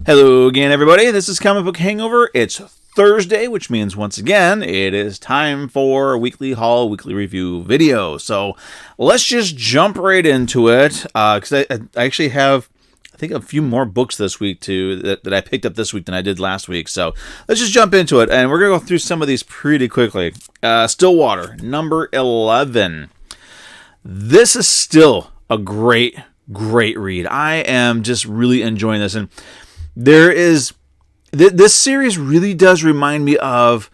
Hello again, everybody. This is Comic Book Hangover. It's Thursday, which means once again it is time for a weekly haul, weekly review video. So let's just jump right into it because I actually have, I think, a few more books this week too that I picked up this week than I did last week. So let's just jump into it, and we're gonna go through some of these pretty quickly. Stillwater, number 11. This is still a great read. I am just really enjoying this, and there is this series really does remind me of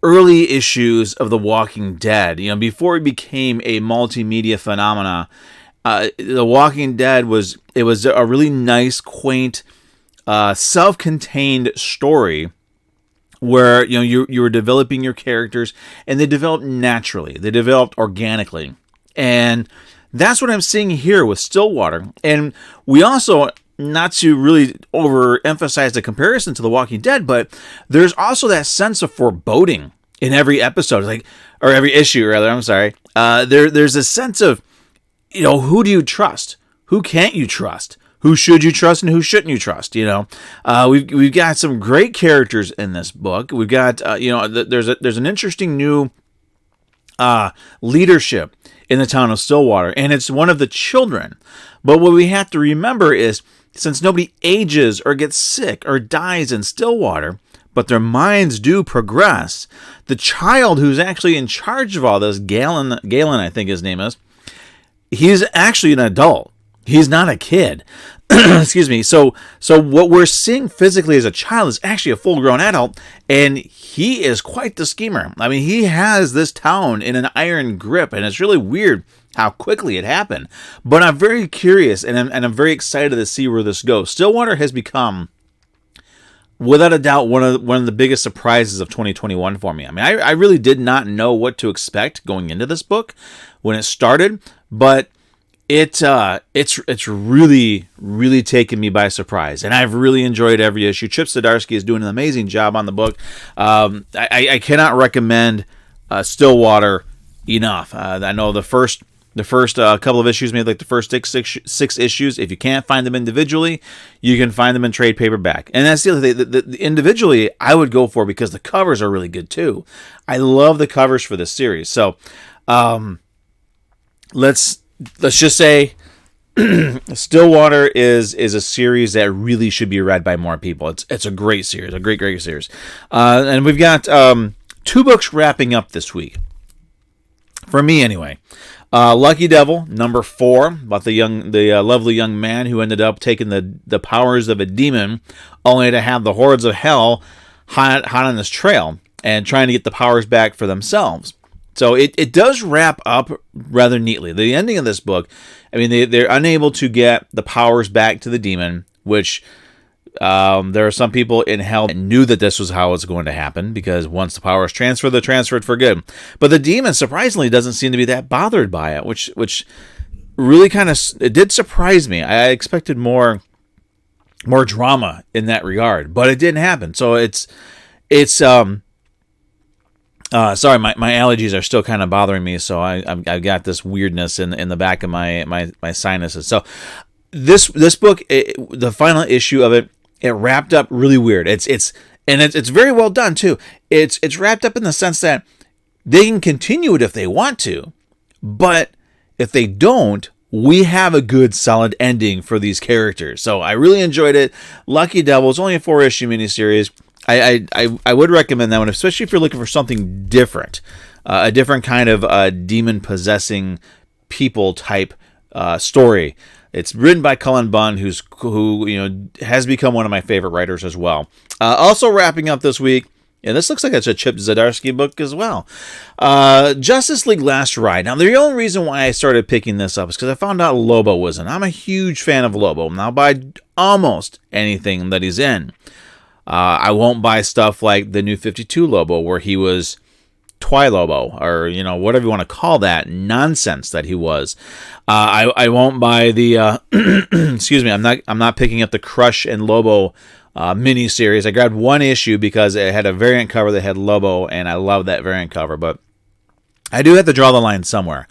early issues of The Walking Dead. You know, before it became a multimedia phenomena, The Walking Dead was a really nice, quaint, self-contained story where you were developing your characters, and they developed naturally, they developed organically, and that's what I'm seeing here with Stillwater. And we also, not to really overemphasize the comparison to The Walking Dead, but there's also that sense of foreboding in every episode, or every issue, rather. I'm sorry. There's a sense of, who do you trust? Who can't you trust? Who should you trust and who shouldn't you trust? We've got some great characters in this book. We've got, there's an interesting new leadership in the town of Stillwater, and it's one of the children. But what we have to remember is, since nobody ages or gets sick or dies in Stillwater, but their minds do progress, the child who's actually in charge of all this, Galen, I think his name is, he's actually an adult. He's not a kid. Excuse me. So what we're seeing physically as a child is actually a full-grown adult, and he is quite the schemer. I mean, he has this town in an iron grip, and it's really weird how quickly it happened. But I'm very curious, and I'm very excited to see where this goes. Stillwater has become, without a doubt, one of the biggest surprises of 2021 for me. I mean, I really did not know what to expect going into this book when it started, but it's really taken me by surprise, and I've really enjoyed every issue. Chip Zdarsky is doing an amazing job on the book. I cannot recommend Stillwater enough. I know the first couple of issues, maybe like the first six issues, if you can't find them individually, you can find them in trade paperback. And that's the other thing. The individually, I would go for, because the covers are really good too. I love the covers for this series. So let's just say Stillwater is a series that really should be read by more people. It's a great series, a great series. And we've got 2 books wrapping up this week, for me anyway. Lucky Devil, number 4, about the lovely young man who ended up taking the powers of a demon, only to have the hordes of hell hot on his trail and trying to get the powers back for themselves. So it does wrap up rather neatly. The ending of this book, I mean, they're unable to get the powers back to the demon, which there are some people in hell that knew that this was how it was going to happen, because once the powers transfer, they're transferred for good. But the demon, surprisingly, doesn't seem to be that bothered by it, which really it did surprise me. I expected more drama in that regard, but it didn't happen. So it's sorry, my allergies are still kind of bothering me, so I've got this weirdness in the back of my sinuses. So this book, the final issue of it wrapped up really weird. It's very well done too. It's wrapped up in the sense that they can continue it if they want to, but if they don't, we have a good solid ending for these characters. So I really enjoyed it. Lucky Devil is only a 4-issue miniseries. I would recommend that one, especially if you're looking for something different, a different kind of demon possessing people type story. It's written by Cullen Bunn, who has become one of my favorite writers as well. Also wrapping up this week, and this looks like it's a Chip Zdarsky book as well, Justice League Last Ride. Now, the only reason why I started picking this up is because I found out Lobo was in. I'm a huge fan of Lobo. Now, I'll buy almost anything that he's in. I won't buy stuff like the New 52 Lobo, where he was Twi-Lobo, or whatever you want to call that nonsense that he was. I won't buy the excuse me. I'm not picking up the Crush and Lobo mini series. I grabbed one issue because it had a variant cover that had Lobo, and I love that variant cover. But I do have to draw the line somewhere.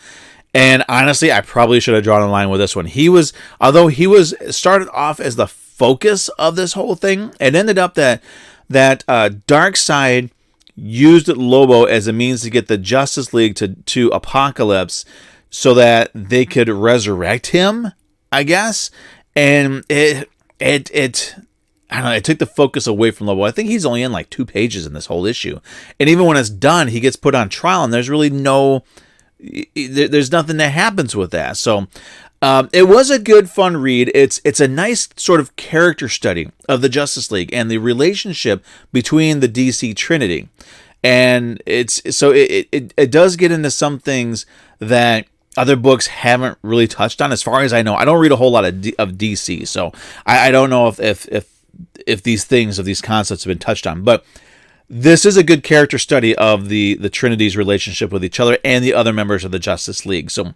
And honestly, I probably should have drawn a line with this one. Although he was started off as the focus of this whole thing. It ended up that Darkseid used Lobo as a means to get the Justice League to Apokolips so that they could resurrect him, I guess. And it I don't know, it took the focus away from Lobo. I think he's only in like 2 pages in this whole issue. And even when it's done, he gets put on trial, and there's really there's nothing that happens with that. So it was a good, fun read. It's a nice sort of character study of the Justice League and the relationship between the DC Trinity. And it does get into some things that other books haven't really touched on. As far as I know, I don't read a whole lot of DC, so I don't know if these concepts have been touched on. But this is a good character study of the Trinity's relationship with each other and the other members of the Justice League. So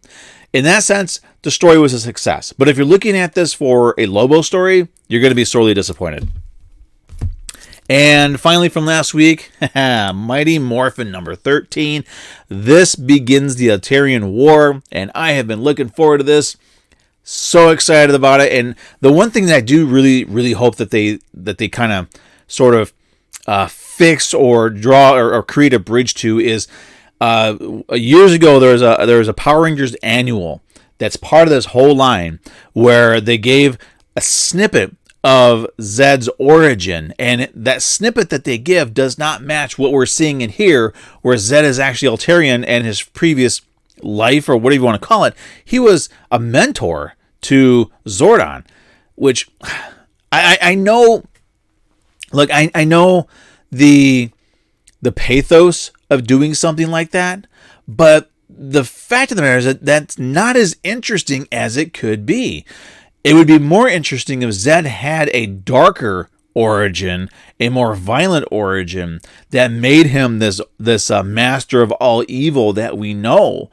in that sense, the story was a success. But if you're looking at this for a Lobo story, you're going to be sorely disappointed. And finally from last week, Mighty Morphin number 13. This begins the Eltarian War, and I have been looking forward to this. So excited about it. And the one thing that I do really, really hope that they kind of sort of fix or draw or create a bridge to is years ago there was a Power Rangers annual that's part of this whole line where they gave a snippet of Zed's origin, and that snippet that they give does not match what we're seeing in here, where Zed is actually Eltarian, and his previous life, or whatever you want to call it, he was a mentor to Zordon, which I know. Look, I know the pathos of doing something like that, but the fact of the matter is that that's not as interesting as it could be. It would be more interesting if Zed had a darker origin, a more violent origin that made him this master of all evil that we know,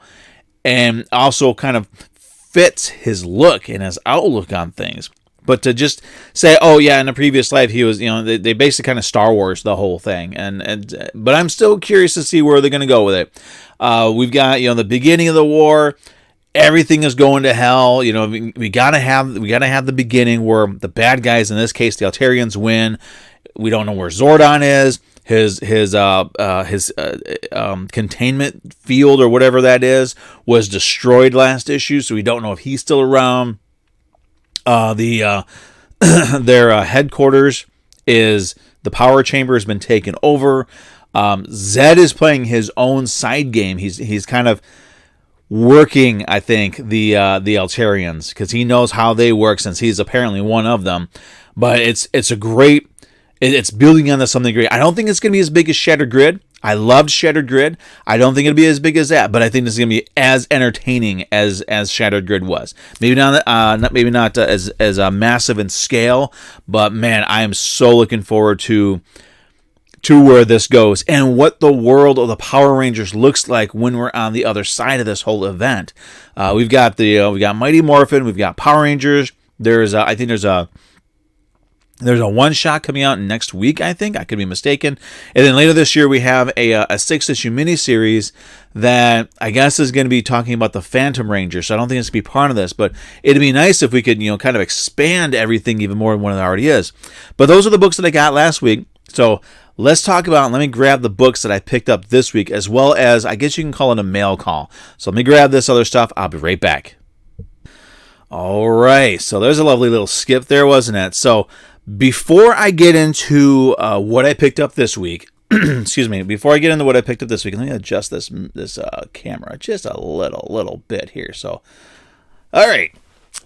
and also kind of fits his look and his outlook on things. But to just say, oh yeah, in a previous life he was, they basically kind of Star Wars the whole thing, but I'm still curious to see where they're going to go with it. We've got the beginning of the war. Everything is going to hell. We gotta have the beginning where the bad guys, in this case the Eltarians, win. We don't know where Zordon is. His containment field or whatever that is was destroyed last issue, so we don't know if he's still around. Their headquarters is the power chamber has been taken over. Zed is playing his own side game. He's kind of working, I think, the Eltarians, because he knows how they work since he's apparently one of them. But it's building onto something great. I don't think it's going to be as big as Shattered Grid. I loved Shattered Grid. I don't think it'll be as big as that, but I think it's going to be as entertaining as Shattered Grid was. Maybe not as massive in scale, but man, I am so looking forward to where this goes and what the world of the Power Rangers looks like when we're on the other side of this whole event. We've got we got Mighty Morphin, we've got Power Rangers. There's a one-shot coming out next week, I think. I could be mistaken. And then later this year, we have a 6-issue miniseries that I guess is going to be talking about the Phantom Ranger. So I don't think it's going to be part of this, but it'd be nice if we could, kind of expand everything even more than what it already is. But those are the books that I got last week. So let's talk about, let me grab the books that I picked up this week, as well as, I guess you can call it a mail call. So let me grab this other stuff. I'll be right back. All right. So there's a lovely little skip there, wasn't it? So before I get into what I picked up this week, excuse me, before I get into what I picked up this week, let me adjust this camera just a little bit here. So, all right.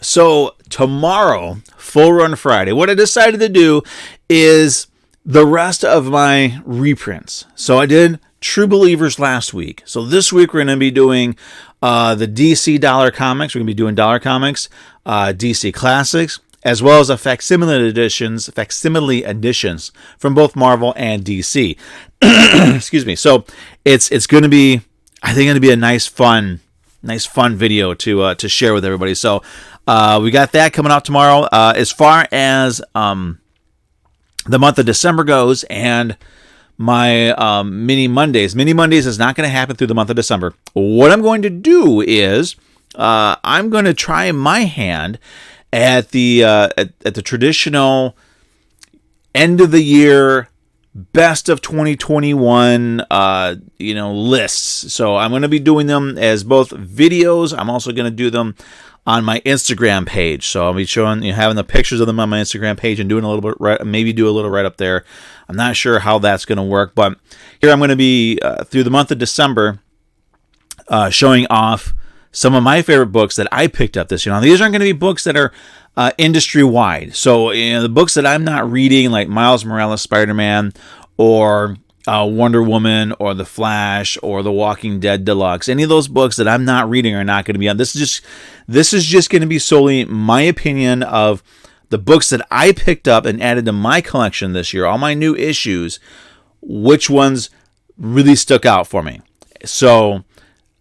So tomorrow, Full Run Friday, what I decided to do is the rest of my reprints. So I did True Believers last week. So this week we're going to be doing the DC Dollar Comics. We're going to be doing Dollar Comics, DC Classics, as well as facsimile editions from both Marvel and DC. Excuse me. So it's going to be, I think, going to be a nice fun video to share with everybody. So we got that coming out tomorrow. As far as the month of December goes, and my Mini Mondays is not going to happen through the month of December. What I'm going to do is I'm going to try my hand at the traditional end of the year best of 2021 lists. So I'm going to be doing them as both videos. I'm also going to do them on my Instagram page. So I'll be showing, having the pictures of them on my Instagram page and doing a little bit, maybe do a little right up there. I'm not sure how that's going to work, but here I'm going to be through the month of December showing off some of my favorite books that I picked up this year. Now, these aren't going to be books that are industry wide. So the books that I'm not reading, like Miles Morales Spider-Man or Wonder Woman or The Flash or The Walking Dead Deluxe, any of those books that I'm not reading are not going to be on. This is just going to be solely my opinion of the books that I picked up and added to my collection this year, all my new issues, which ones really stuck out for me. So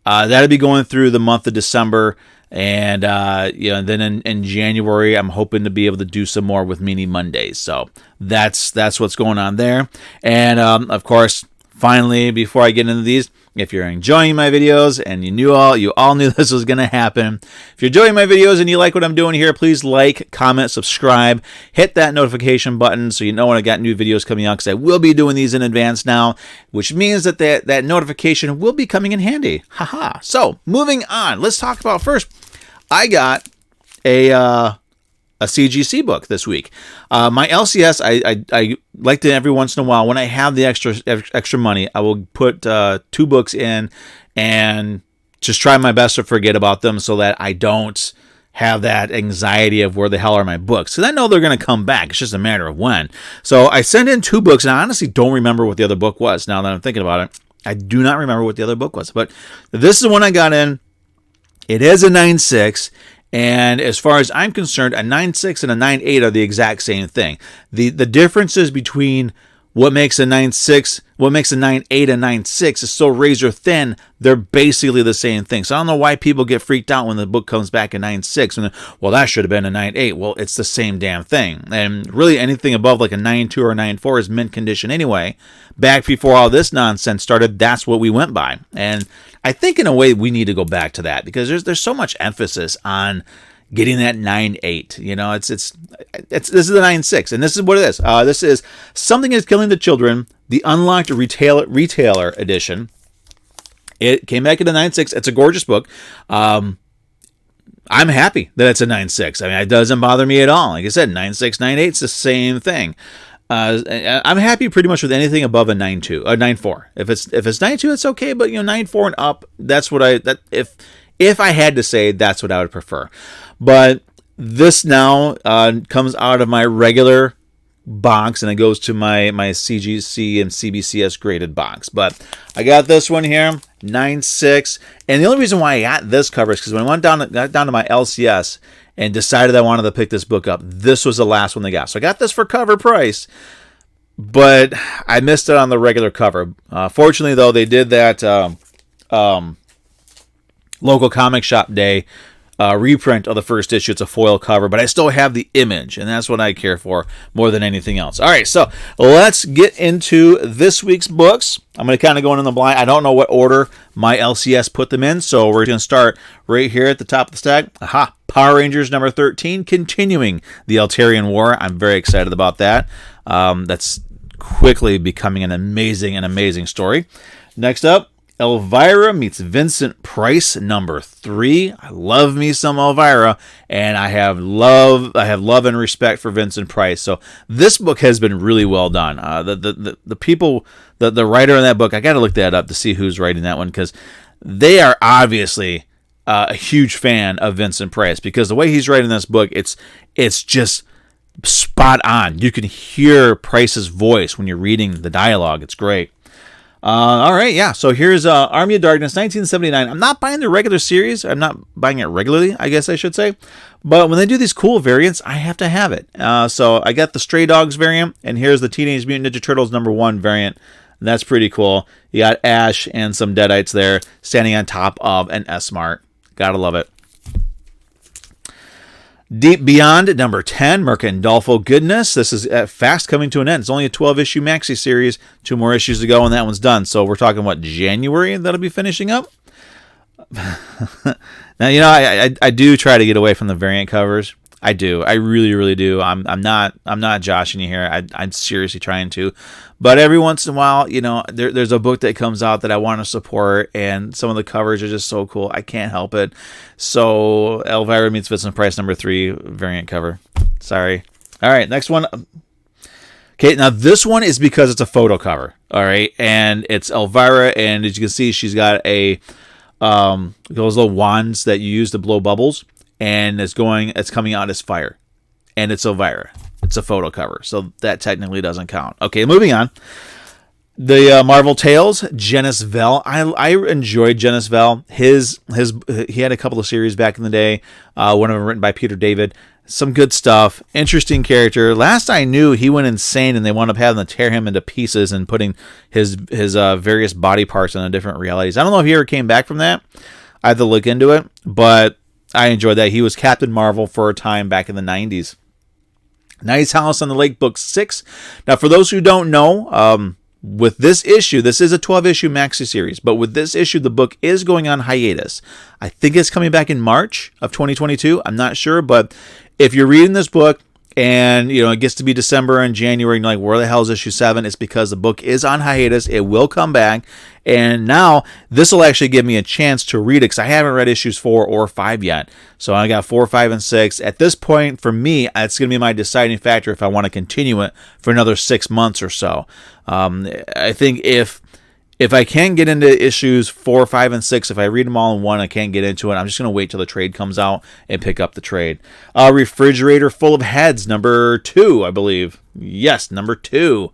that'll be going through the month of December. And then in January, I'm hoping to be able to do some more with Mini Mondays. So that's what's going on there. And of course, finally, before I get into these, if you're enjoying my videos and you all knew this was going to happen, if you're enjoying my videos and you like what I'm doing here, please like, comment, subscribe, hit that notification button so you know when I got new videos coming out, because I will be doing these in advance now, which means that notification will be coming in handy. Haha. So moving on, let's talk about first. I got a CGC book this week. My LCS, I like to every once in a while, when I have the extra money, I will put 2 books in and just try my best to forget about them so that I don't have that anxiety of where the hell are my books. Because I know they're going to come back. It's just a matter of when. So I sent in 2 books, and I honestly don't remember what the other book was now that I'm thinking about it. I do not remember what the other book was. But this is the one I got in. It is a 9.6, and as far as I'm concerned, a 9.6 and a 9.8 are the exact same thing. The differences between what makes a 9.6, what makes a 9.8 and 9.6 is so razor thin, they're basically the same thing. So I don't know why people get freaked out when the book comes back in 9.6, and well, that should have been a 9.8. Well, it's the same damn thing. And really anything above like a 9.2 or a 9.4 is mint condition anyway. Back before all this nonsense started, that's what we went by. And I think in a way we need to go back to that, because there's so much emphasis on getting that 9.8. This is the 9.6, and this is what it is. This is Something Is Killing the Children, the Unlocked Retailer Edition. It came back in a 9.6. It's a gorgeous book. I'm happy that it's a 9.6. I mean, it doesn't bother me at all. Like I said, 9.6, 9.8, it's the same thing. I'm happy pretty much with anything above a 9.2, a 9.4. If it's 9.2, it's okay, but 9.4 and up, that's what if I had to say, that's what I would prefer. But this now comes out of my regular box, and it goes to my CGC and CBCS graded box. But I got this one here, 9.6, and the only reason why I got this cover is because when I got down to my LCS and decided I wanted to pick this book up, this was the last one they got. So I got this for cover price, but I missed it on the regular cover. Fortunately, though, they did that local comic shop day reprint of the first issue. It's a foil cover, but I still have the image, and that's what I care for more than anything else. All right, so let's get into this week's books. I'm going to kind of go in the blind. I don't know what order my LCS put them in, so we're going to start right here at the top of the stack. Aha! Power Rangers number 13, continuing the Eltarian War. I'm very excited about that. That's quickly becoming an amazing story. Next up, Elvira meets Vincent Price, number 3. I love me some Elvira, and I have love and respect for Vincent Price. So this book has been really well done. The people, the writer in that book, I got to look that up to see who's writing that one, because they are obviously a huge fan of Vincent Price, because the way he's writing this book, it's just spot on. You can hear Price's voice when you're reading the dialogue. It's great. All right, yeah. So here's Army of Darkness, 1979. I'm not buying the regular series. I'm not buying it regularly, I guess I should say. But when they do these cool variants, I have to have it. So I got the Stray Dogs variant, and here's the Teenage Mutant Ninja Turtles number 1 variant. And that's pretty cool. You got Ash and some Deadites there standing on top of an S-Mart. Gotta love it. Deep Beyond, number 10, Mirka Andolfo goodness. This is fast coming to an end. It's only a 12-issue maxi series. 2 more issues to go, and that one's done. So we're talking, January that'll be finishing up? Now, I do try to get away from the variant covers. I do. I really, really do. I'm not joshing you here. I'm seriously trying to. But every once in a while, you know, there's a book that comes out that I want to support, and some of the covers are just so cool. I can't help it. So Elvira Meets Vincent Price #3 variant cover. Sorry. All right, next one. Okay, now this one is because it's a photo cover. All right, and it's Elvira, and as you can see, she's got a those little wands that you use to blow bubbles, and it's coming out as fire, and it's Elvira. It's a photo cover, so that technically doesn't count. Okay, moving on. The Marvel Tales, Genis Vell. I enjoyed Genis Vell. He had a couple of series back in the day. One of them written by Peter David. Some good stuff. Interesting character. Last I knew, he went insane, and they wound up having to tear him into pieces and putting his various body parts into different realities. I don't know if he ever came back from that. I have to look into it, but I enjoyed that. He was Captain Marvel for a time back in the 90s. Nice House on the Lake, book 6. Now, for those who don't know, with this issue, this is a 12-issue maxi series, but with this issue, the book is going on hiatus. I think it's coming back in March of 2022. I'm not sure, but if you're reading this book and, you know, it gets to be December and January, and you're like, where the hell is issue 7? It's because the book is on hiatus. It will come back. And now this will actually give me a chance to read it, because I haven't read issues 4 or 5 yet. So I got 4, 5, and 6. At this point, for me, it's going to be my deciding factor if I want to continue it for another 6 months or so. I think if I can't get into issues 4, 5, and 6, if I read them all in one, I can't get into it, I'm just going to wait till the trade comes out and pick up the trade. Refrigerator Full of Heads, number 2, I believe. Yes, number 2.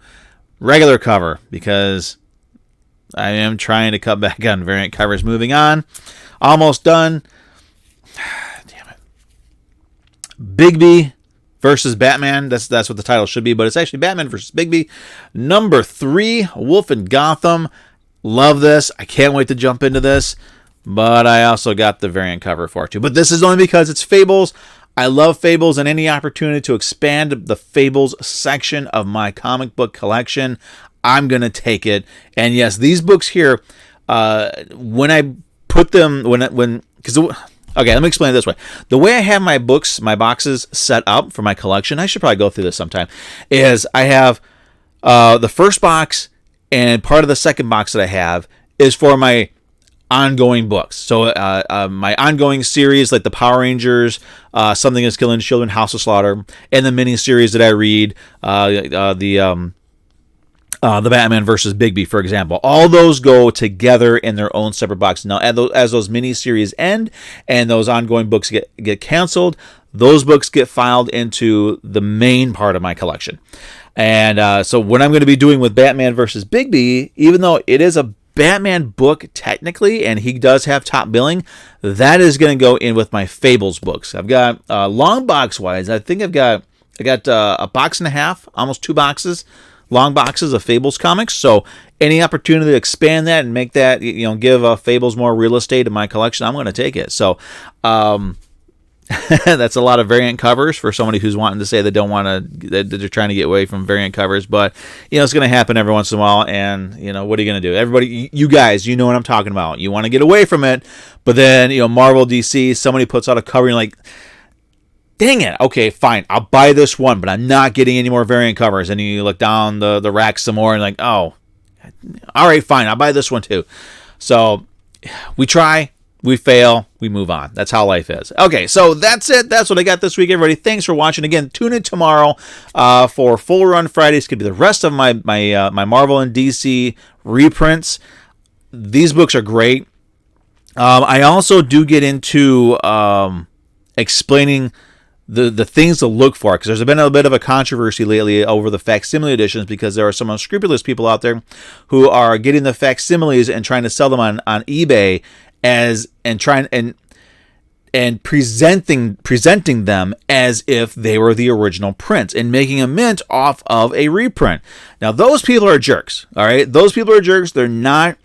Regular cover, because I am trying to cut back on variant covers. Moving on. Almost done. Damn it. Bigby versus Batman. That's what the title should be, but it's actually Batman versus Bigby. Number 3, Wolf in Gotham. Love this. I can't wait to jump into this, but I also got the variant cover for it too. But this is only because it's Fables. I love Fables, and any opportunity to expand the Fables section of my comic book collection, I'm going to take it. And yes, these books here, when I put them, okay, let me explain it this way. The way I have my boxes set up for my collection, I should probably go through this sometime, is I have the first box, and part of the second box that I have is for my ongoing books. So my ongoing series, like the Power Rangers, Something is Killing Children, House of Slaughter, and the mini series that I read, the Batman versus Bigby, for example. All those go together in their own separate boxes. Now, as those mini-series end and those ongoing books get canceled, those books get filed into the main part of my collection. And so what I'm going to be doing with Batman versus Bigby, even though it is a Batman book technically, and he does have top billing, that is going to go in with my Fables books. I've got long box-wise, I think I got a box and a half, almost 2 boxes, long boxes of Fables comics. So any opportunity to expand that and make that, you know, give Fables more real estate in my collection, I'm going to take it. So that's a lot of variant covers for somebody who's wanting to say they don't want to, that they're trying to get away from variant covers. But, you know, it's going to happen every once in a while. And, you know, what are you going to do? Everybody, you guys, you know what I'm talking about. You want to get away from it. But then, you know, Marvel, DC, somebody puts out a cover and you're like, dang it. Okay, fine. I'll buy this one, but I'm not getting any more variant covers. And you look down the rack some more and like, oh, all right, fine. I'll buy this one too. So we try, we fail, we move on. That's how life is. Okay, so that's it. That's what I got this week, everybody. Thanks for watching. Again, tune in tomorrow for Full Run Fridays. Could be the rest of my Marvel and DC reprints. These books are great. I also do get into explaining the things to look for, because there's been a bit of a controversy lately over the facsimile editions, because there are some unscrupulous people out there who are getting the facsimiles and trying to sell them on eBay and presenting them as if they were the original prints and making a mint off of a reprint. Now, those people are jerks. All right, those people are jerks. They're not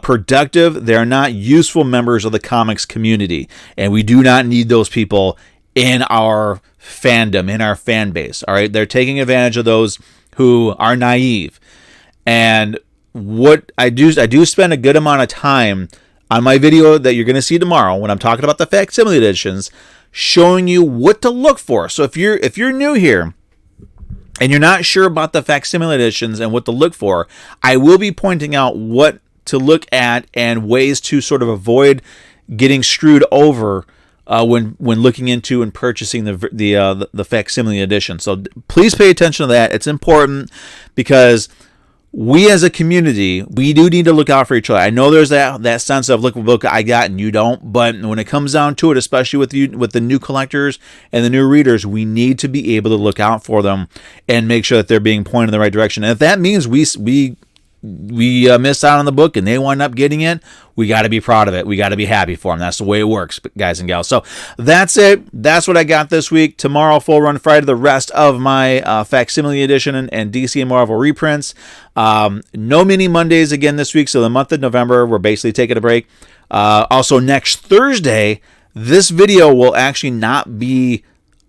productive. They're not useful members of the comics community, and we do not need those people in our fandom, in our fan base. All right, they're taking advantage of those who are naive. And what I do spend a good amount of time on my video that you're going to see tomorrow when I'm talking about the facsimile editions, showing you what to look for. So if you're new here and you're not sure about the facsimile editions and what to look for, I will be pointing out what to look at and ways to sort of avoid getting screwed over when looking into and purchasing the facsimile edition. So please pay attention to that. It's important because we as a community, we do need to look out for each other. I know there's that sense of, look what book I got and you don't, but when it comes down to it, especially with the new collectors and the new readers, we need to be able to look out for them and make sure that they're being pointed in the right direction. And if that means we miss out on the book and they wind up getting it, we got to be proud of it. We got to be happy for them. That's the way it works, guys and gals. So that's it. That's what I got this week. Tomorrow, Full Run Friday, the rest of my facsimile edition and DC and Marvel reprints. No mini Mondays again this week. So the month of November, we're basically taking a break. Also, next Thursday, this video will actually not be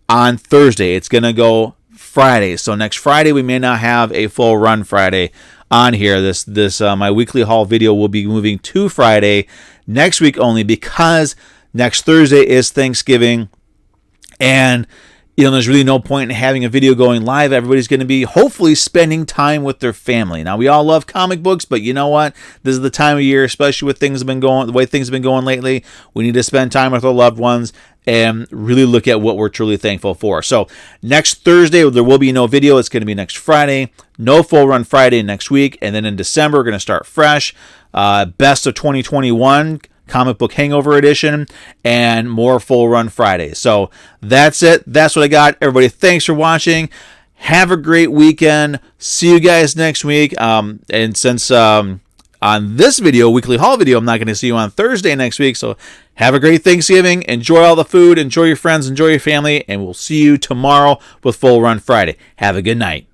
on Thursday. It's going to go Friday. So next Friday, we may not have a Full Run Friday on here. This my weekly haul video will be moving to Friday next week only, because next Thursday is Thanksgiving, and there's really no point in having a video going live. Everybody's going to be hopefully spending time with their family. Now, we all love comic books, but you know what? This is the time of year, especially with the way things have been going lately. We need to spend time with our loved ones and really look at what we're truly thankful for. So next Thursday, there will be no video. It's going to be next Friday. No Full Run Friday next week. And then in December, we're going to start fresh. Best of 2021, Comic Book Hangover Edition, and more Full Run Fridays. So that's it. That's what I got. Everybody, thanks for watching. Have a great weekend. See you guys next week. And since on this video, weekly haul video, I'm not going to see you on Thursday next week. So have a great Thanksgiving. Enjoy all the food. Enjoy your friends. Enjoy your family. And we'll see you tomorrow with Full Run Friday. Have a good night.